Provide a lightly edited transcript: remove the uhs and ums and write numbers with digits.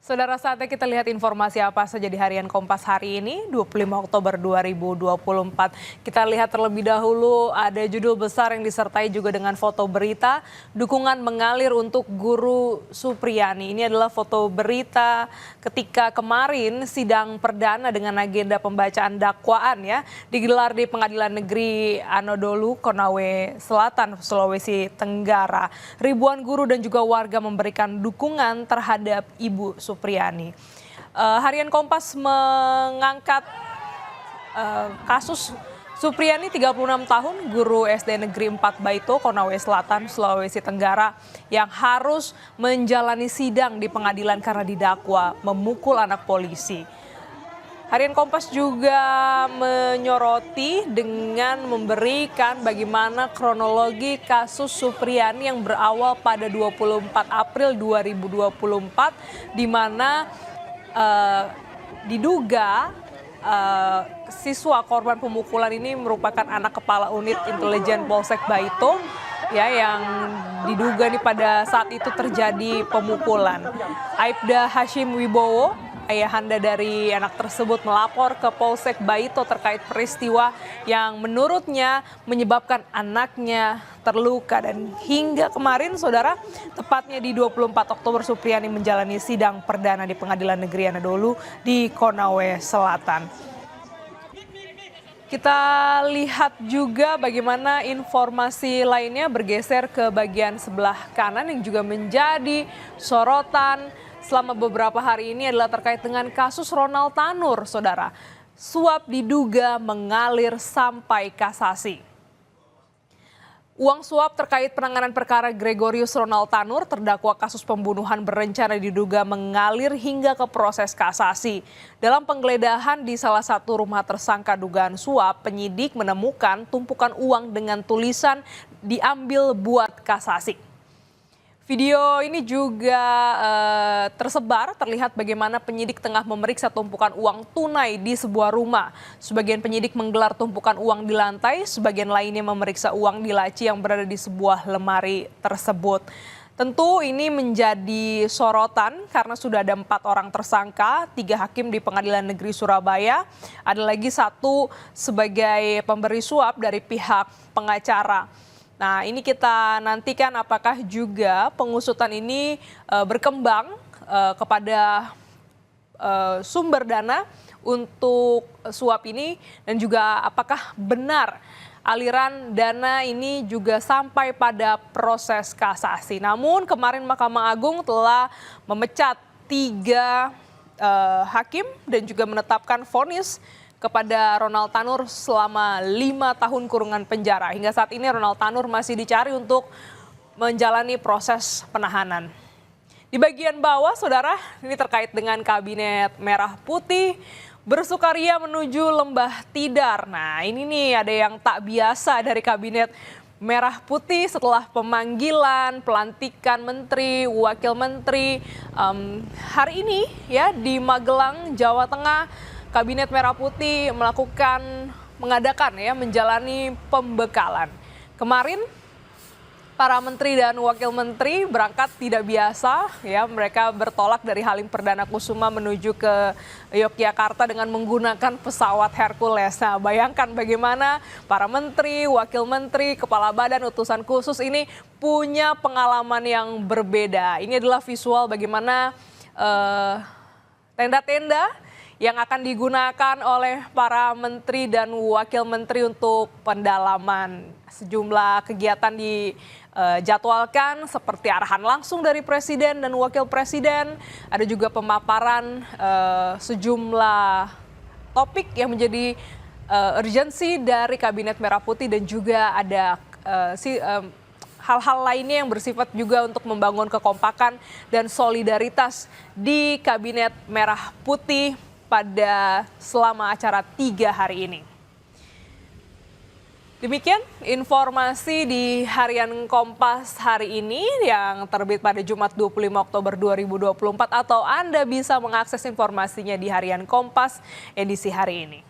Saudara, saatnya kita lihat informasi apa saja di harian Kompas hari ini, 25 Oktober 2024. Kita lihat terlebih dahulu ada judul besar yang disertai juga dengan foto berita, dukungan mengalir untuk Guru Supriyani. Ini adalah foto berita ketika kemarin sidang perdana dengan agenda pembacaan dakwaan ya, digelar di Pengadilan Negeri Anadolu, Konawe Selatan, Sulawesi Tenggara. Ribuan guru dan juga warga memberikan dukungan terhadap Ibu Supriyani. Harian Kompas mengangkat kasus Supriyani 36 tahun, guru SD Negeri 4 Baito, Konawe Selatan, Sulawesi Tenggara yang harus menjalani sidang di pengadilan karena didakwa memukul anak polisi. Harian Kompas juga menyoroti dengan memberikan bagaimana kronologi kasus Supriyani yang berawal pada 24 April 2024 di mana diduga siswa korban pemukulan ini merupakan anak kepala unit intelijen Polsek Baito ya, yang diduga nih pada saat itu terjadi pemukulan. Aibda Hashim Wibowo, ayahanda dari anak tersebut, melapor ke Polsek Baito terkait peristiwa yang menurutnya menyebabkan anaknya terluka. Dan hingga kemarin, saudara, tepatnya di 24 Oktober, Supriyani menjalani sidang perdana di Pengadilan Negeri Anadolu di Konawe Selatan. Kita lihat juga bagaimana informasi lainnya bergeser ke bagian sebelah kanan yang juga menjadi sorotan selama beberapa hari ini adalah terkait dengan kasus Ronald Tanur, saudara. Suap diduga mengalir sampai kasasi. Uang suap terkait penanganan perkara Gregorius Ronald Tanur, terdakwa kasus pembunuhan berencana diduga mengalir hingga ke proses kasasi. Dalam penggeledahan di salah satu rumah tersangka dugaan suap, penyidik menemukan tumpukan uang dengan tulisan diambil buat kasasi. Video ini juga tersebar, terlihat bagaimana penyidik tengah memeriksa tumpukan uang tunai di sebuah rumah. Sebagian penyidik menggelar tumpukan uang di lantai, sebagian lainnya memeriksa uang di laci yang berada di sebuah lemari tersebut. Tentu ini menjadi sorotan karena sudah ada 4 orang tersangka, 3 hakim di Pengadilan Negeri Surabaya, ada lagi 1 sebagai pemberi suap dari pihak pengacara. Nah, ini kita nantikan apakah juga pengusutan ini berkembang kepada sumber dana untuk suap ini, dan juga apakah benar aliran dana ini juga sampai pada proses kasasi. Namun kemarin Mahkamah Agung telah memecat 3 hakim dan juga menetapkan vonis kepada Ronald Tanur selama 5 tahun kurungan penjara. Hingga saat ini Ronald Tanur masih dicari untuk menjalani proses penahanan. Di bagian bawah, saudara, ini terkait dengan Kabinet Merah Putih bersukaria menuju Lembah Tidar. Nah, ini nih ada yang tak biasa dari Kabinet Merah Putih setelah pemanggilan, pelantikan menteri, wakil menteri. Hari ini ya di Magelang, Jawa Tengah, Kabinet Merah Putih mengadakan ya, menjalani pembekalan. Kemarin para menteri dan wakil menteri berangkat tidak biasa ya, mereka bertolak dari Halim Perdana Kusuma menuju ke Yogyakarta dengan menggunakan pesawat Hercules. Nah, bayangkan bagaimana para menteri, wakil menteri, kepala badan, utusan khusus ini punya pengalaman yang berbeda. Ini adalah visual bagaimana tenda-tenda yang akan digunakan oleh para menteri dan wakil menteri untuk pendalaman. Sejumlah kegiatan dijadwalkan seperti arahan langsung dari presiden dan wakil presiden. Ada juga pemaparan sejumlah topik yang menjadi urgensi dari Kabinet Merah Putih, dan juga ada hal-hal lainnya yang bersifat juga untuk membangun kekompakan dan solidaritas di Kabinet Merah Putih pada selama acara 3 hari ini. Demikian informasi di harian Kompas hari ini yang terbit pada Jumat 25 Oktober 2024, atau Anda bisa mengakses informasinya di harian Kompas edisi hari ini.